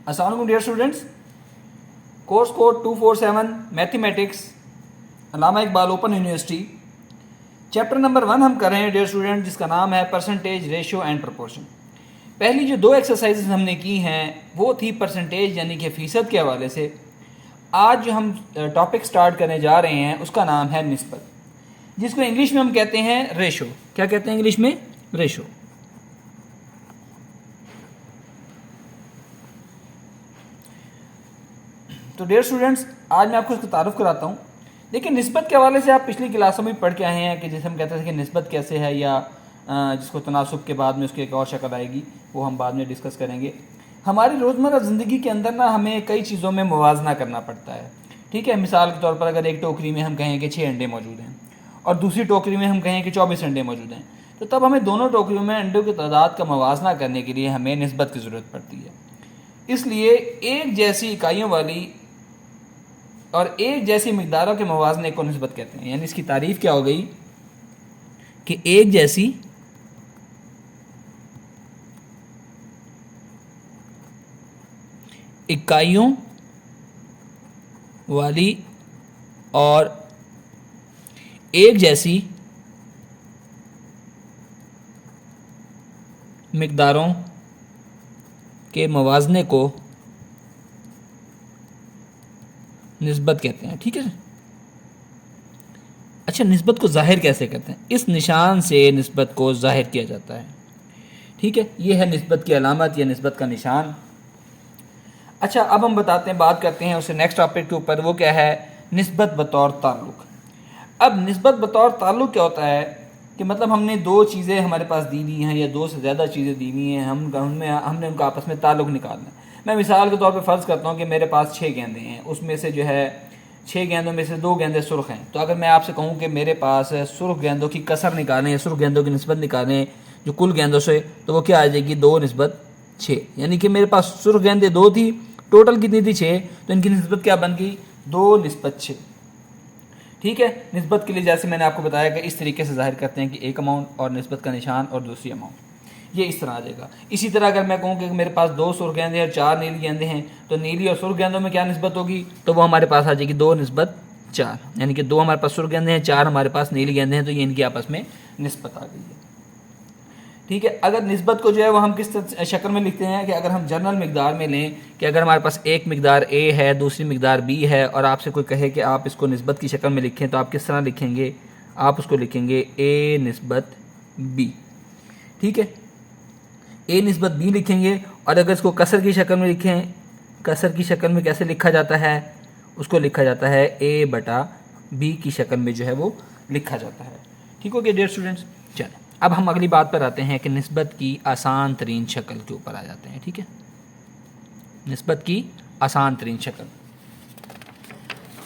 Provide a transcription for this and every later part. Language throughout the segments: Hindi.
अस्सलाम वालेकुम dear students, course code 247 mathematics Allama Iqbal open university, chapter number 1 हम कर रहे हैं डियर स्टूडेंट, जिसका नाम है परसेंटेज, रेशियो एंड प्रपोर्शन। पहली जो दो एक्सरसाइजेज हमने की हैं वो थी परसेंटेज यानी कि फ़ीसद के हवाले से। आज जो हम टॉपिक स्टार्ट करने जा रहे हैं उसका नाम है निस्बत, जिसको इंग्लिश में हम कहते हैं रेशो। क्या कहते हैं इंग्लिश में? रेशो। तो डियर स्टूडेंट्स, आज मैं आपको इसका तारुफ कराता हूँ। देखिए, निस्बत के हवाले से आप पिछली क्लासों में पढ़ के आए हैं कि जैसे हम कहते थे कि निस्बत कैसे है, या जिसको तनासुब के बाद में उसकी एक और शक्ल आएगी, वो हम बाद में डिस्कस करेंगे। हमारी रोज़मर्रा ज़िंदगी के अंदर ना हमें कई चीज़ों में मुवाजना करना पड़ता है। ठीक है, मिसाल के तौर पर अगर एक टोकरी में हम कहें कि 6 अंडे मौजूद हैं और दूसरी टोकरी में हम कहें कि 24 अंडे मौजूद हैं, तो तब हमें दोनों टोकरियों में अंडों की तादाद का मुवाजना करने के लिए हमें निस्बत की ज़रूरत पड़ती है। इसलिए एक जैसी इकाइयों वाली और एक जैसी मिकदारों के मुवाजने को निस्बत कहते हैं। यानी इसकी तारीफ क्या हो गई कि एक जैसी इकाइयों वाली और एक जैसी मिकदारों के मुवाजने को निस्बत कहते हैं। ठीक है। अच्छा, निस्बत को ज़ाहिर कैसे करते हैं? इस निशान से निस्बत को ज़ाहिर किया जाता है। ठीक है, ये है निस्बत की अलामत या निस्बत का निशान। अच्छा, अब हम बताते हैं, बात करते हैं उससे नेक्स्ट टॉपिक के ऊपर। वो क्या है? निस्बत बतौर ताल्लुक़। अब निस्बत बतौर ताल्लुक़ क्या होता है कि मतलब हमने दो चीज़ें हमारे पास दी हुई हैं या दो से ज़्यादा चीज़ें दी हुई हैं, हमने उनका आपस में ताल्लुक़ निकालना है। मैं मिसाल के तौर पे फ़र्ज़ करता हूँ कि मेरे पास 6 गेंदे हैं, उसमें से जो है 6 गेंदों में से 2 गेंदे सुर्ख हैं। तो अगर मैं आपसे कहूँ कि मेरे पास सुर्ख गेंदों की कसर निकालें या सुर्ख गेंदों की निस्बत निकालें जो कुल गेंदों से, तो वो क्या आ जाएगी? 2:6। यानी कि मेरे पास सुर्ख गेंदें 2 थी, टोटल कितनी थी? 6। तो इनकी निस्बत क्या बन गई? 2:6। ठीक है। निस्बत के लिए जैसे मैंने आपको बताया कि इस तरीके से ज़ाहिर करते हैं कि एक अमाउंट और निस्बत का निशान और दूसरी अमाउंट, ये इस तरह आ जाएगा। इसी तरह अगर मैं कहूँ कि मेरे पास 2 सुर्ख गेंदे और 4 नीली गेंदे हैं, तो नीली और सुर्ख गेंदों में क्या निस्बत होगी? तो वो हमारे पास आ जाएगी 2:4। यानी कि 2 हमारे पास सुर्ख गेंदे हैं, 4 हमारे पास नीली गेंदे हैं, तो ये इनकी आपस में निस्बत आ गई है। ठीक है। अगर निस्बत को जो है वो हम किस शक्ल में लिखते हैं कि अगर हम जनरल मिकदार में लें कि अगर हमारे पास एक मिकदार ए है, दूसरी मिकदार बी है, और आपसे कोई कहे कि आप इसको निस्बत की शक्ल में लिखें, तो आप किस तरह लिखेंगे? आप उसको लिखेंगे ए निस्बत बी। ठीक है, ए निस्बत बी लिखेंगे। और अगर इसको कसर की शक्ल में लिखें, कसर की शक्ल में कैसे लिखा जाता है? उसको लिखा जाता है ए बटा बी की शक्ल में जो है वो लिखा जाता है। ठीक हो गया डियर स्टूडेंट्स? चलें, अब हम अगली बात पर आते हैं कि निस्बत की आसान तरीन शक्ल के ऊपर आ जाते हैं। ठीक है, निस्बत की आसान तरीन शक्ल।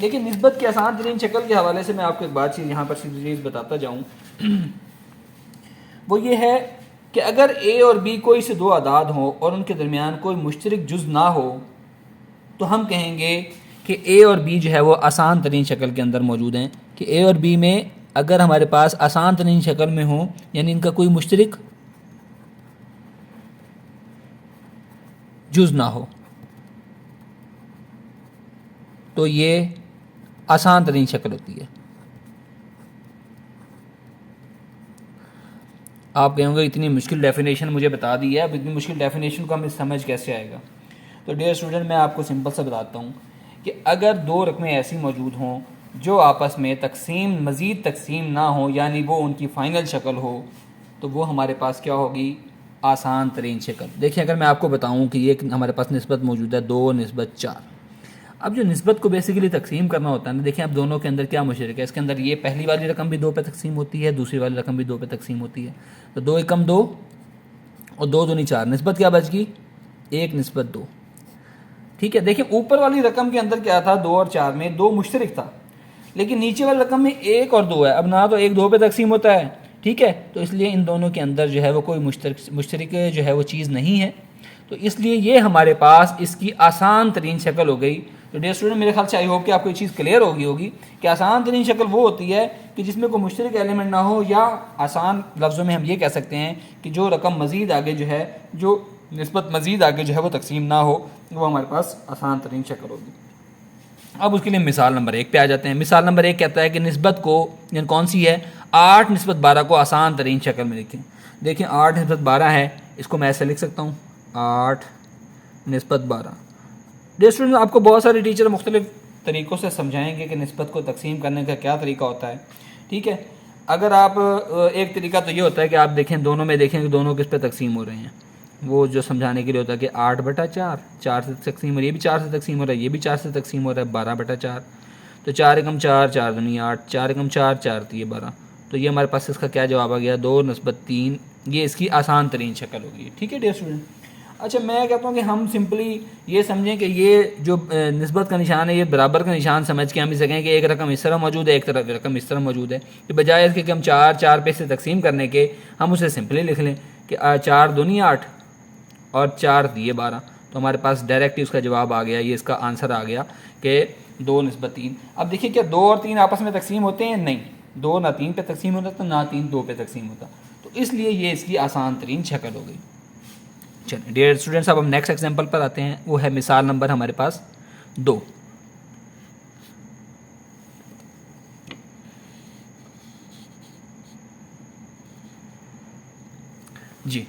लेकिन निस्बत की आसान तरीन शक्ल के हवाले से मैं आपको एक बात चीज़ यहाँ पर सीरीज बताता जाऊँ, वो ये है कि अगर ए और बी कोई से दो आदाद हों और उनके दरमियान कोई मुश्तरक जुज़ ना हो, तो हम कहेंगे कि ए और बी जो है वो आसान तरीन शक्ल के अंदर मौजूद हैं। कि ए और बी में अगर हमारे पास आसान तरीन शक्ल में हो, यानी इनका कोई मुश्तरक जुज़ ना हो, तो ये आसान तरीन शक्ल होती है। आप कहेंगे इतनी मुश्किल डेफिनेशन मुझे बता दी है, अब इतनी मुश्किल डेफिनेशन को हमें समझ कैसे आएगा? तो डियर स्टूडेंट, मैं आपको सिंपल सा बताता हूँ कि अगर दो रकमें ऐसी मौजूद हों जो आपस में मज़ीद तकसीम ना हो, यानी वो उनकी फ़ाइनल शक्ल हो, तो वो हमारे पास क्या होगी? आसान तरीन शक्ल। देखिए, अगर मैं आपको बताऊँ कि ये हमारे पास निस्बत मौजूद है 2:4। अब जो निस्बत को बेसिकली तकसीम करना होता है ना, देखिए अब दोनों के अंदर क्या मुशतरक है? इसके अंदर ये पहली वाली रकम भी 2 पे तकसीम होती है, दूसरी वाली रकम भी 2 पे तकसीम होती है। तो 2 एकम 2 और 2 दूनी 4, निस्बत क्या बच गई? 1:2। ठीक है। देखिए, ऊपर वाली रकम के अंदर क्या था? 2 और 4 में 2 मुश्तरक था, लेकिन नीचे वाली रकम में 1 और 2 है। अब ना तो 1 2 पे तकसीम होता है, ठीक है, तो इसलिए इन दोनों के अंदर जो है वो कोई मुश्तरक जो है वो चीज़ नहीं है। तो इसलिए ये हमारे पास इसकी आसान तरीन शक्ल हो गई। तो डियर स्टूडेंट, मेरे ख्याल से आई होप कि आपको ये चीज़ क्लियर होगी कि आसान तरीन शक्ल वो होती है कि जिसमें कोई मुश्तरक एलिमेंट ना हो, या आसान लफ्ज़ों में हम ये कह सकते हैं कि जो रकम मज़ीद आगे जो है, जो निस्बत मज़ीद आगे जो है वो तकसीम ना हो, वो हमारे पास आसान तरीन शक्ल होगी। अब उसके लिए मिसाल नंबर 1 पे आ जाते हैं। मिसाल नंबर 1 कहता है कि निस्बत को, यानी कौन सी है, 8 निस्बत 12 को आसान तरीन शक्ल में लिखें। देखिए 8 निस्बत 12 है, इसको मैं ऐसे लिख सकता हूँ 8 निस्बत 12। डियर स्टूडेंट, आपको बहुत सारे टीचर मुख्तलिफ तरीक़ों से समझाएंगे कि निस्बत को तकसीम करने का क्या तरीका होता है। ठीक है, अगर आप एक तरीका तो ये होता है कि आप देखें, दोनों में देखें कि दोनों किस पे तकसीम हो रहे हैं, वो जो समझाने के लिए होता है कि 8/4, 4 से तकसीम हो रही है, ये भी 4 से तकसीम हो रहा है, ये भी 4 से तकसीम हो रहा है, 12/4। तो 4 एकम 4, 4 दूनी 8, 4 एकम 4, 4 तो ये 12। तो ये हमारे पास इसका क्या जवाब आ गया, 2 निस्बत 3। ये इसकी आसान तरीन शक्ल होगी। ठीक है डियर स्टूडेंट। अच्छा, मैं कहता हूँ कि हम सिंपली ये समझें कि ये जो निस्बत का निशान है, ये बराबर का निशान समझ के हम इसे कहें कि एक रकम इस तरह मौजूद है, एक तरफ रकम इस तरह मौजूद है। तो बजाय इसके कि हम 4 पे से तकसीम करने के, हम उसे सिंपली लिख लें कि 4 दूनी 8 और 4 दिए 12। तो हमारे पास डायरेक्ट ही उसका जवाब आ गया, ये इसका आंसर आ गया कि 2 निस्बत 3। अब देखिए, क्या 2 और 3 आपस में तकसीम होते हैं? नहीं, 2 ना 3 पे तकसीम होता, तो ना 3 2 पे तकसीम होता। तो इसलिए ये इसकी आसान तरीन शक्ल हो गई। चलिए डियर स्टूडेंट्स, अब हम नेक्स्ट एग्जांपल पर आते हैं। वो है मिसाल नंबर हमारे पास 2। जी,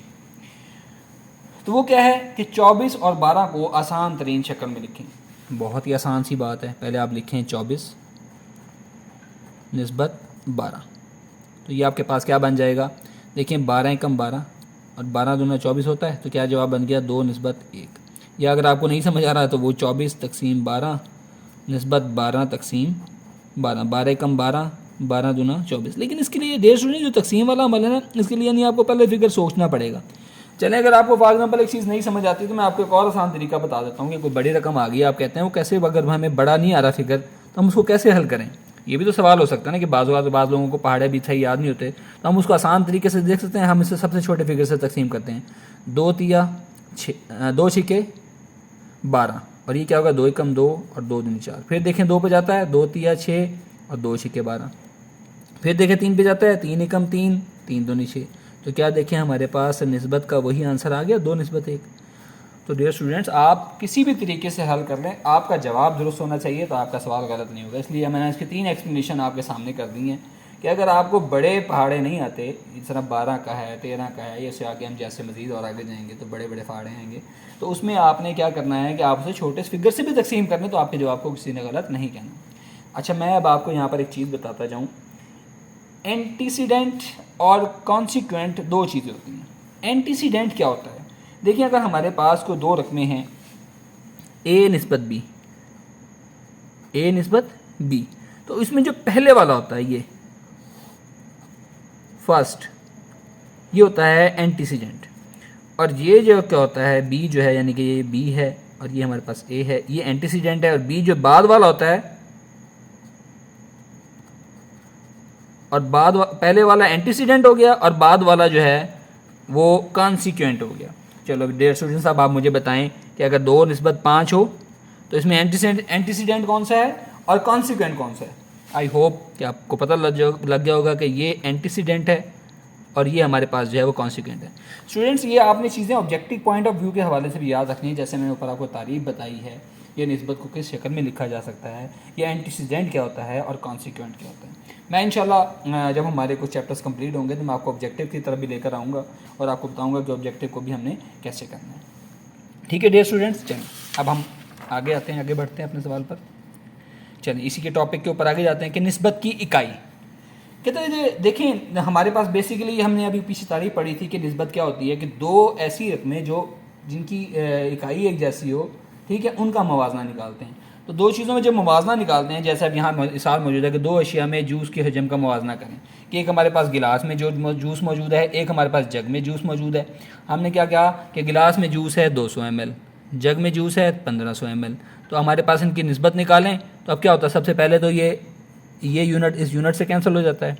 तो वो क्या है कि 24 और 12 को आसान तरीन शक्ल में लिखें। बहुत ही आसान सी बात है। पहले आप लिखें 24 निस्बत 12। तो ये आपके पास क्या बन जाएगा, देखिए 12 एकम 12 और 12 दूना 24 होता है। तो क्या जवाब बन गया, 2 निस्बत 1। या अगर आपको नहीं समझ आ रहा है तो वो 24 तकसीम 12 निस्बत 12 तकसीम 12, 12 एकम 12, 12 दूना 24। लेकिन इसके लिए देर सुनिए, जो तकसीम वाला अमल है ना, इसके लिए नहीं आपको पहले फिगर सोचना पड़ेगा। चलें, अगर आपको फॉर एग्जाम्पल एक चीज़ नहीं समझ आती तो मैं आपको एक और आसान तरीका बता देता हूँ कि कोई बड़ी रकम आ गई, आप कहते हैं वो कैसे, अगर हमें बड़ा नहीं आ रहा फिगर तो हम उसको कैसे हल करें। ये भी तो सवाल हो सकता है ना कि बाज़ लोगों को पहाड़े भी सही याद नहीं होते, तो हम उसको आसान तरीके से देख सकते हैं। हम इसे सबसे छोटे फिगर से तकसीम करते हैं, 2 तिया 6, 2 छिके 12, और ये क्या होगा, 2 एकम 2 और 2 दूनी 4। फिर देखें 2 पे जाता है, 2 तिया 6 और 2 छिके 12। फिर देखें 3 पे जाता है, 3 एकम 3, 3 दूनी 6। तो क्या देखें, हमारे पास निस्बत का वही आंसर आ गया, 2 निस्बत 1। तो डियर स्टूडेंट्स, आप किसी भी तरीके से हल कर लें, आपका जवाब दुरुस्त होना चाहिए, तो आपका सवाल गलत नहीं होगा। इसलिए मैंने इसकी 3 एक्सप्लेनेशन आपके सामने कर दी हैं कि अगर आपको बड़े पहाड़े नहीं आते, इस तरह 12 का है, 13 का है, इससे आगे हम जैसे मज़ीद और आगे जाएंगे तो बड़े बड़े पहाड़े आएंगे, तो उसमें आपने क्या करना है कि आप उसे छोटे फिगर से भी तकसीम करने, तो आपके जवाब को किसी ने गलत नहीं कहना। अच्छा, मैं अब आपको यहाँ पर एक चीज़ बताता जाऊँ। एंटीसीडेंट और कॉन्सिक्वेंट 2 चीज़ें होती हैं। एंटीसीडेंट क्या होता है, देखिए अगर हमारे पास कोई 2 रकमें हैं, ए निस्बत बी, ए निस्बत बी, तो इसमें जो पहले वाला होता है, ये फर्स्ट, ये होता है एंटीसीडेंट। और ये जो क्या होता है, बी जो है, यानी कि ये बी है और ये हमारे पास ए है, ये एंटीसीडेंट है। और बी जो बाद वाला होता है, और पहले वाला एंटीसीडेंट हो गया और बाद वाला जो है वो कॉन्सिक्वेंट हो गया। चलो डियर स्टूडेंट्स, अब आप मुझे बताएं कि अगर 2 निस्बत 5 हो तो इसमें एंटीसीडेंट कौन सा है और कॉन्सिक्वेंट कौन सा है। आई होप कि आपको पता लग गया होगा कि ये एंटीसीडेंट है और ये हमारे पास जो है वो कॉन्सिक्वेंट है। स्टूडेंट्स, ये आपने चीज़ें ऑब्जेक्टिव पॉइंट ऑफ व्यू के हवाले से भी याद रखनी है। जैसे मैंने ऊपर आपको तारीफ बताई है, ये निस्बत को किस शक्ल में लिखा जा सकता है, ये एंटीसीडेंट क्या होता है और कॉन्सिक्वेंट क्या होता है। मैं इंशाल्लाह जब हमारे कुछ चैप्टर्स कंप्लीट होंगे तो मैं आपको ऑब्जेक्टिव की तरफ भी लेकर आऊँगा और आपको बताऊँगा कि ऑब्जेक्टिव को भी हमने कैसे करना है। ठीक है डियर स्टूडेंट्स, चलिए अब हम आगे आते हैं, आगे बढ़ते हैं अपने सवाल पर। चलिए इसी के टॉपिक के ऊपर आगे जाते हैं कि निस्बत की इकाई। कहते हैं, देखें हमारे पास बेसिकली हमने अभी पीछे तारीफ पढ़ी थी कि निस्बत क्या होती है कि 2 ऐसी रकमें जो जिनकी इकाई एक जैसी हो, ठीक है, उनका मवाजना निकालते हैं। तो 2 चीज़ों में जब मवाजना निकालते हैं, जैसे अब यहाँ मिसाल मौजूद है कि 2 अशिया में जूस के हजम का मवाजना करें कि एक हमारे पास गिलास में जो जूस मौजूद है, एक हमारे पास जग में जूस मौजूद है। हमने क्या कहा कि गिलास में जूस है 200 ml, जग में जूस है 1500 ml। तो हमारे पास इनकी निस्बत निकालें तो अब क्या होता है, सबसे पहले तो ये यूनिट इस यूनिट से कैंसिल हो जाता है,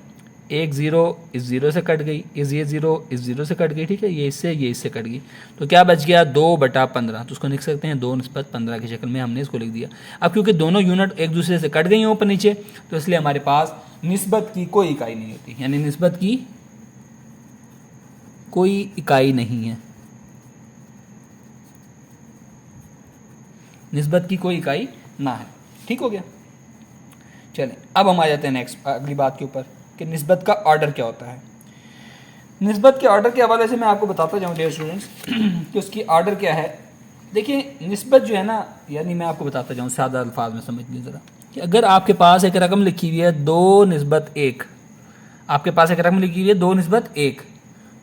1 0 इस 0 से कट गई, ये 0 इस 0 से कट गई, ठीक है, ये इससे कट गई। तो क्या बच गया, 2/15। तो उसको लिख सकते हैं 2 निस्बत 15 की शक्ल में हमने इसको लिख दिया। अब क्योंकि दोनों यूनिट एक दूसरे से कट गई हैं ऊपर नीचे, तो इसलिए हमारे पास निस्बत की कोई इकाई नहीं होती, यानी निस्बत की कोई इकाई नहीं है। निस्बत की कोई इकाई ना है। ठीक हो गया। चलें अब हम आ जाते हैं नेक्स्ट अगली बात के ऊपर कि निस्बत का ऑर्डर क्या होता है। निस्बत के ऑर्डर के हवाले से मैं आपको बताता जाऊँ डियर स्टूडेंट्स कि उसकी ऑर्डर क्या है। देखिए निस्बत जो है ना, यानी मैं आपको बताता जाऊँ सादा अल्फाज में समझ लीजिए ज़रा कि अगर आपके पास एक रकम लिखी हुई है 2:1, आपके पास एक रकम लिखी हुई है 2:1,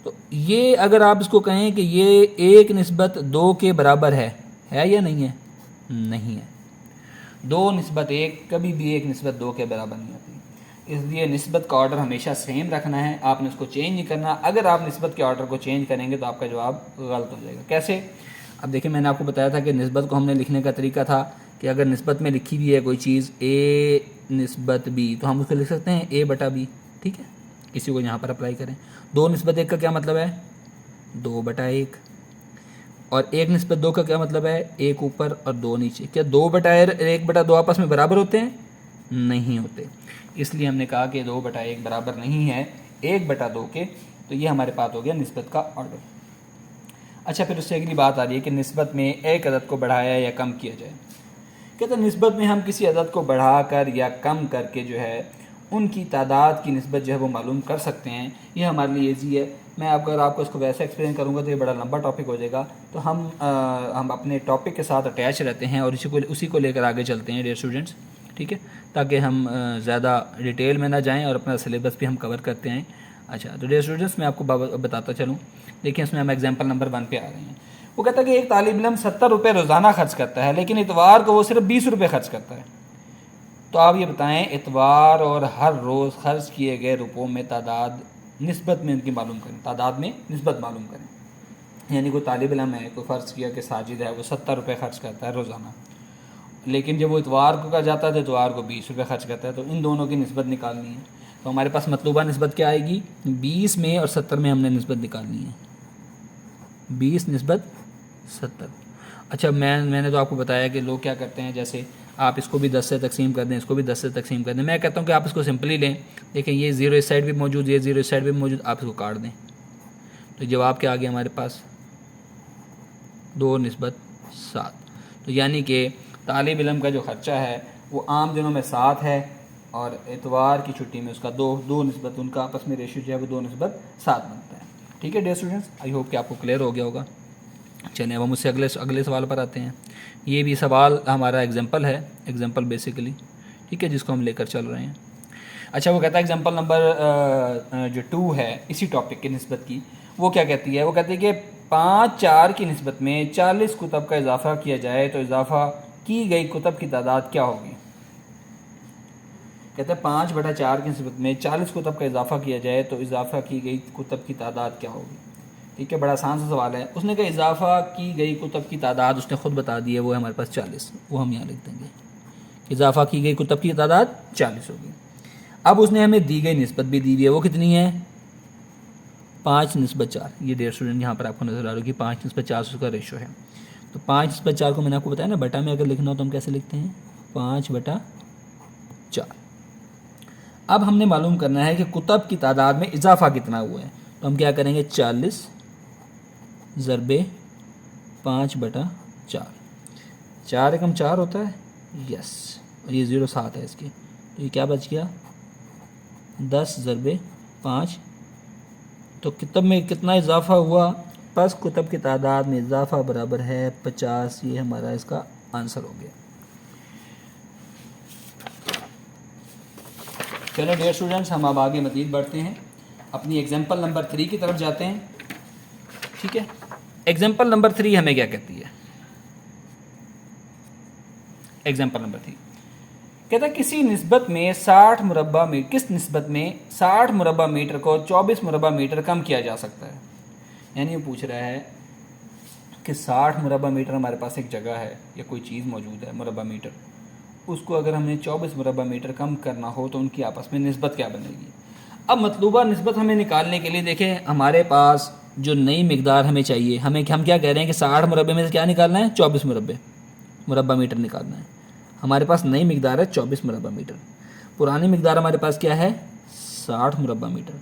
तो ये अगर आप इसको कहें कि ये 1:2 के बराबर है या नहीं है? नहीं है। 2:1 कभी भी 1:2 के बराबर नहीं होती। इसलिए निस्बत का ऑर्डर हमेशा सेम रखना है, आपने उसको चेंज नहीं करना। अगर आप निस्बत के ऑर्डर को चेंज करेंगे तो आपका जवाब गलत हो जाएगा। कैसे? अब देखिए मैंने आपको बताया था कि निस्बत को हमने लिखने का तरीका था कि अगर निस्बत में लिखी हुई है कोई चीज़ A/B तो हम उसको लिख सकते हैं A/B। ठीक है, इसी को यहाँ पर अप्लाई करें। 2:1 का क्या मतलब है? 2/1। और 1:2 का क्या मतलब है? 1 ऊपर और 2 नीचे। क्या 2/1/2 आपस में बराबर होते हैं? नहीं होते। इसलिए हमने कहा कि 2/1 बराबर नहीं है 1/2 के, तो ये हमारे पास हो गया निस्बत का ऑर्डर। अच्छा, फिर उससे अगली बात आ रही है कि निस्बत में एक अदद को बढ़ाया या कम किया जाए। कहते हैं निस्बत में हम किसी अदद को बढ़ाकर या कम करके जो है उनकी तादाद की निस्बत जो है वो मालूम कर सकते हैं। ये हमारे लिए ईजी है। मैं अगर आपको इसको वैसे एक्सप्लेन करूँगा तो ये बड़ा लंबा टॉपिक हो जाएगा, तो हम अपने टॉपिक के साथ अटैच रहते हैं और उसी को लेकर आगे चलते हैं डियर स्टूडेंट्स। ठीक है, ताकि हम ज़्यादा डिटेल में ना जाएं और अपना सिलेबस भी हम कवर करते हैं। अच्छा, तो डियर स्टूडेंट्स मैं आपको बताता चलूँ। देखिए इसमें हम एग्जाम्पल नंबर 1 पे आ रहे हैं। वो कहता है कि एक तालिब इल्म 70 रुपये रोज़ाना खर्च करता है, लेकिन इतवार को वो सिर्फ 20 रुपये खर्च करता है। तो आप ये बताएं इतवार और हर रोज़ खर्च किए गए रुपयों में तादाद निस्बत में उनकी मालूम करें, तादाद में निस्बत मालूम करें। यानी कोई तालिब इल्म है, कोई फ़र्ज़ किया कि साजिद है, वो 70 रुपये खर्च करता है रोज़ाना, लेकिन जब वो इतवार को का जाता है तो इतवार को 20 रुपये खर्च करता है। तो इन दोनों की निस्बत निकालनी है। तो हमारे पास मतलूबा निस्बत क्या आएगी? 20 में और 70 में हमने निस्बत निकालनी है। 20:70। अच्छा, मैंने तो आपको बताया कि लोग क्या करते हैं, जैसे आप इसको भी 10 से तकसीम कर दें, इसको भी 10 से तकसीम कर दें। मैं कहता हूँ कि आप इसको सिंपली लें। देखें ये 0 इस साइड भी मौजूद, ये 0 इस साइड भी मौजूद, आप इसको काट दें तो जवाब क्या आ गया हमारे पास? 2:7। तो यानी कि तालिब इल्म का जो ख़र्चा है वो आम दिनों में 7 है और इतवार की छुट्टी में उसका 2 निस्बत, उनका आपस में रेशियो जो है वो 2:7 बनता है। ठीक है डियर स्टूडेंट्स, आई होप कि आपको क्लियर हो गया होगा। चलिए अब हम उससे अगले सवाल पर आते हैं। ये भी सवाल हमारा एग्जाम्पल है, एग्जाम्पल बेसिकली, ठीक है, जिसको हम लेकर चल रहे हैं। अच्छा, वो कहता है एग्जाम्पल नंबर जो 2 है इसी टॉपिक की निस्बत की, वो क्या कहती है? वो कहती है कि 5/4 की निस्बत में 40 कुतब का इजाफा किया जाए तो इजाफा की गई कुतब की तादाद क्या होगी? कहते हैं 5/4 की निस्बत में 40 कुतब का इजाफा किया जाए तो इजाफा की गई कुतब की तादाद क्या होगी? ठीक है, बड़ा आसान सा सवाल है। उसने कहा इजाफा की गई कुतब की तादाद उसने खुद बता दी है, वो है हमारे पास 40। वो हम यहाँ लिख देंगे, इजाफा की गई कुतब की तादाद 40 होगी। अब उसने हमें दी गई निस्बत भी दी हुई है, वो कितनी है? 5:4। ये डियर स्टूडेंट यहाँ पर आपको नजर आ रहा है कि 5:4 उसका रेशो है। तो 5/4 को मैंने आपको बताया ना, बटा में अगर लिखना हो तो हम कैसे लिखते हैं? 5/4। अब हमने मालूम करना है कि कुतब की तादाद में इजाफा कितना हुआ है। तो हम क्या करेंगे? 40 ज़रबे 5/4। 4 एकम 4 होता है, यस, और ये 0 7 है इसकी, तो ये क्या बच गया? 10 ज़रबे 5। तो कुतब में कितना इजाफा हुआ? बस कुतब की तादाद में इजाफा बराबर है 50। ये हमारा इसका आंसर हो गया। चलो डियर स्टूडेंट्स, हम अब आगे मज़ीद बढ़ते हैं, अपनी एग्जाम्पल नंबर 3 की तरफ जाते हैं। ठीक है, एग्जाम्पल नंबर 3 हमें क्या कहती है? एग्जाम्पल नंबर 3 कहता है किसी निस्बत में 60 मुरब्बा मीटर, किस निस्बत में 60 मुरब्बा मीटर को 24 मुरब्बा मीटर कम किया जा सकता है। यानी वो पूछ रहा है कि 60 मुरब्बा मीटर हमारे पास एक जगह है या कोई चीज़ मौजूद है मुरब्बा मीटर, उसको अगर हमें 24 मुरब्बा मीटर कम करना हो तो उनकी आपस में निस्बत क्या बनेगी? अब मतलूबा निस्बत हमें निकालने के लिए देखें, हमारे पास जो नई मिकदार हमें चाहिए, हम क्या कह रहे हैं कि 60 मुरब्बे में से क्या निकालना है? 24 मुरब्बा मीटर निकालना है। हमारे पास नई मिकदार है 24 मुरब्बा मीटर, पुरानी मिकदार हमारे पास क्या है? 60 मुरब्बा मीटर।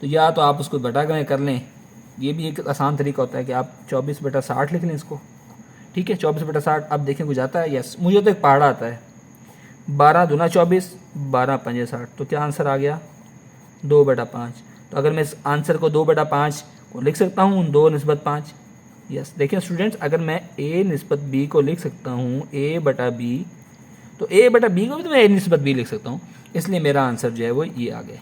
तो या तो आप उसको बटा कर लें, ये भी एक आसान तरीका होता है कि आप 24/60 लिख लें इसको। ठीक है, 24/60। अब देखें कुछ आता है, यस मुझे तो एक पहाड़ा आता है, 12 दूना 24, 12 पंजे 60, तो क्या आंसर आ गया 2/5। तो अगर मैं इस आंसर को 2/5 को लिख सकता हूँ 2/5। यस देखिए स्टूडेंट्स, अगर मैं a निस्बत b को लिख सकता हूँ a/b, तो a/b को भी तो मैं a/b लिख सकता हूँ, इसलिए मेरा आंसर जो है वो ये आ गया।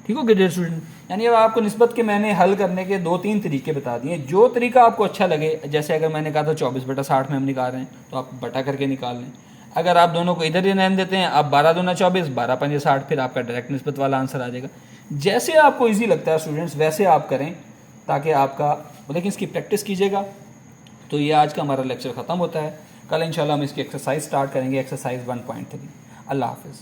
ठीक हो गया स्टूडेंट। यानी अब आपको निस्बत के मैंने हल करने के 2-3 तरीके बता दिए, जो तरीका आपको अच्छा लगे। जैसे अगर मैंने कहा था 24/60 में हम निकाल रहे हैं, तो आप बटा करके निकाल लें। अगर आप दोनों को इधर ही रहने देते हैं, आप 12 दूना 24, 12 पंजे 60, फिर आपका डायरेक्ट निस्बत वाला आंसर आ जाएगा। जैसे आपको ईजी लगता है स्टूडेंट्स वैसे आप करें, ताकि आपका, लेकिन इसकी प्रैक्टिस कीजिएगा। तो ये आज का हमारा लेक्चर ख़त्म होता है। कल इंशाल्लाह हम इसकी एक्सरसाइज स्टार्ट करेंगे, एक्सरसाइज 1.3। अल्लाह हाफिज़।